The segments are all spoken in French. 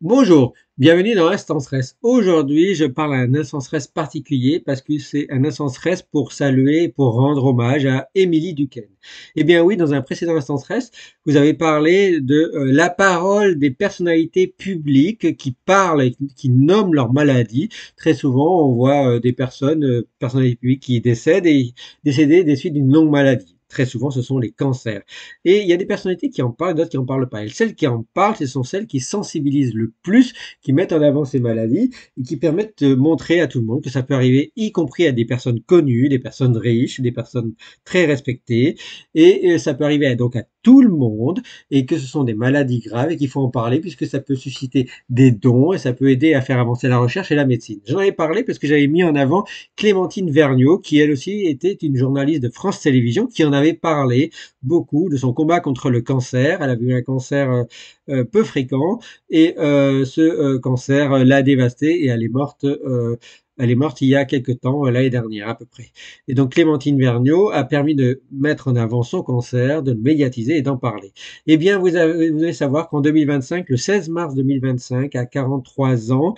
Bonjour, bienvenue dans Instant Stress. Aujourd'hui, je parle à un instant stress particulier parce que c'est un instant stress pour saluer, pour rendre hommage à Émilie Duquesne. Eh bien oui, dans un précédent instant stress, vous avez parlé de la parole des personnalités publiques qui parlent et qui nomment leur maladie. Très souvent, on voit des personnes, personnalités publiques qui décèdent et décédées des suites d'une longue maladie. Très souvent, ce sont les cancers. Et il y a des personnalités qui en parlent, d'autres qui en parlent pas. Et celles qui en parlent, ce sont celles qui sensibilisent le plus, qui mettent en avant ces maladies et qui permettent de montrer à tout le monde que ça peut arriver, y compris à des personnes connues, des personnes riches, des personnes très respectées. Et ça peut arriver donc à tout le monde et que ce sont des maladies graves et qu'il faut en parler puisque ça peut susciter des dons et ça peut aider à faire avancer la recherche et la médecine. J'en avais parlé parce que j'avais mis en avant Clémentine Vergniaud, qui elle aussi était une journaliste de France Télévisions, qui en avait parlé beaucoup de son combat contre le cancer. Elle a eu un cancer peu fréquent et ce cancer l'a dévastée et elle est morte il y a quelque temps, l'année dernière à peu près. Et donc Clémentine Vergniaud a permis de mettre en avant son cancer, de le médiatiser et d'en parler. Eh bien, vous devez savoir qu'en 2025, le 16 mars 2025, à 43 ans,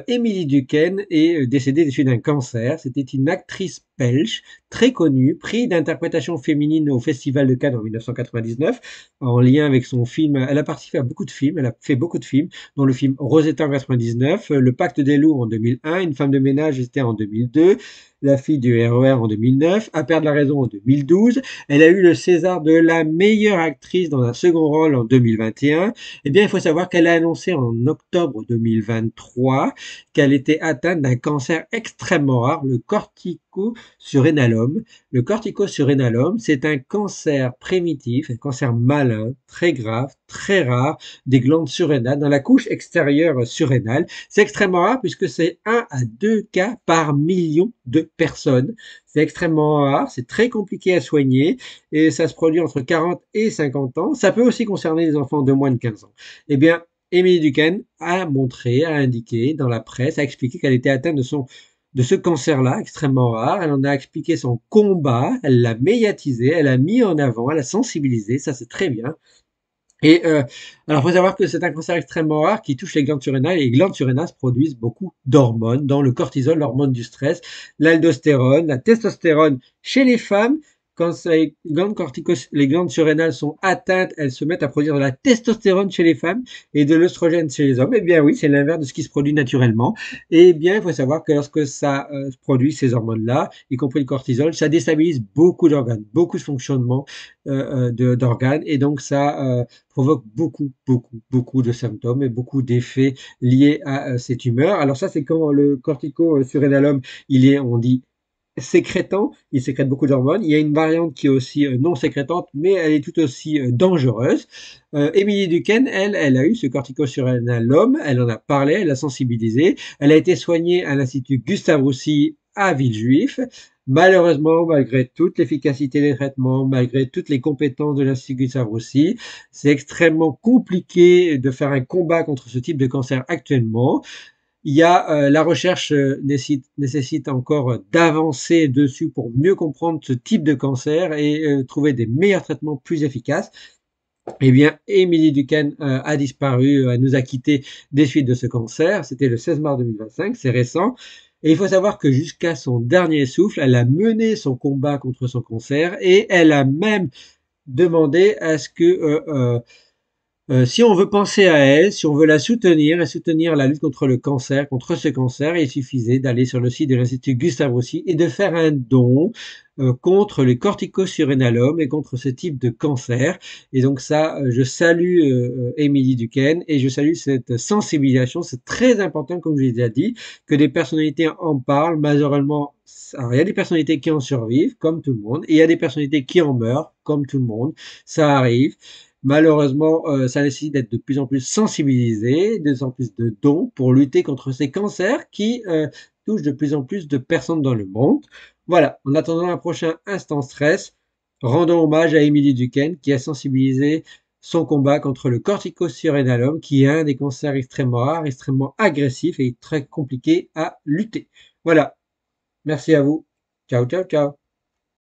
Émilie Duquesne est décédée des suites d'un cancer. C'était une actrice belge très connue, prix d'interprétation féminine au Festival de Cannes en 1999, en lien avec son film. Elle a participé à beaucoup de films, elle a fait beaucoup de films, dont le film Rosetta en 99, Le Pacte des loups en 2001, Une femme de ménage, c'était en 2002, La fille du RER en 2009, À perdre la raison en 2012. Elle a eu le César de la meilleure actrice dans un second rôle en 2021. Eh bien, il faut savoir qu'elle a annoncé en octobre 2023 qu'elle était atteinte d'un cancer extrêmement rare, le corticosurénalome. Le corticosurénalome, c'est un cancer primitif, un cancer malin, très grave, très rare, des glandes surrénales, dans la couche extérieure surrénale. C'est extrêmement rare puisque c'est 1 à 2 cas par million de personnes. C'est extrêmement rare, c'est très compliqué à soigner et ça se produit entre 40 et 50 ans. Ça peut aussi concerner les enfants de moins de 15 ans. Eh bien, Émilie Duquesne a montré, a indiqué dans la presse, a expliqué qu'elle était atteinte de ce cancer-là, extrêmement rare. Elle en a expliqué son combat, elle l'a médiatisé, elle a mis en avant, elle a sensibilisé, ça c'est très bien. Et alors, il faut savoir que c'est un cancer extrêmement rare qui touche les glandes surrénales et les glandes surrénales produisent beaucoup d'hormones, dans le cortisol, l'hormone du stress, l'aldostérone, la testostérone chez les femmes. Quand les glandes surrénales sont atteintes, elles se mettent à produire de la testostérone chez les femmes et de l'œstrogène chez les hommes. Eh bien oui, c'est l'inverse de ce qui se produit naturellement. Eh bien, il faut savoir que lorsque ça produit ces hormones-là, y compris le cortisol, ça déstabilise beaucoup d'organes, beaucoup de fonctionnements d'organes et donc ça provoque beaucoup de symptômes et beaucoup d'effets liés à ces tumeurs. Alors ça, c'est quand le corticosurénalome, il est, on dit, sécrétant, il sécrète beaucoup d'hormones. Il y a une variante qui est aussi non sécrétante, mais elle est tout aussi dangereuse. Émilie Duquesne, elle a eu ce corticosurénalome, elle en a parlé, elle a sensibilisé. Elle a été soignée à l'Institut Gustave Roussy à Villejuif. Malheureusement, malgré toute l'efficacité des traitements, malgré toutes les compétences de l'Institut Gustave Roussy, c'est extrêmement compliqué de faire un combat contre ce type de cancer actuellement. Il y a la recherche nécessite encore d'avancer dessus pour mieux comprendre ce type de cancer et trouver des meilleurs traitements plus efficaces. Eh bien, Émilie Duquesne a disparu, elle nous a quittés des suites de ce cancer. C'était le 16 mars 2025, c'est récent. Et il faut savoir que jusqu'à son dernier souffle, elle a mené son combat contre son cancer et elle a même demandé à ce que si on veut penser à elle, si on veut la soutenir et soutenir la lutte contre le cancer, contre ce cancer, il suffisait d'aller sur le site de l'Institut Gustave Roussy et de faire un don contre les corticosurénalomes et contre ce type de cancer. Et donc ça, je salue Émilie Duquesne et je salue cette sensibilisation. C'est très important, comme je l'ai déjà dit, que des personnalités en parlent. Malheureusement, alors, il y a des personnalités qui en survivent, comme tout le monde, et il y a des personnalités qui en meurent, comme tout le monde. Ça arrive. Malheureusement, ça nécessite d'être de plus en plus sensibilisé, de plus en plus de dons pour lutter contre ces cancers qui touchent de plus en plus de personnes dans le monde. Voilà, en attendant un prochain Instant Stress, rendons hommage à Émilie Duquesne qui a sensibilisé son combat contre le corticosurénalome, qui est un des cancers extrêmement rares, extrêmement agressifs et très compliqué à lutter. Voilà, merci à vous. Ciao, ciao, ciao.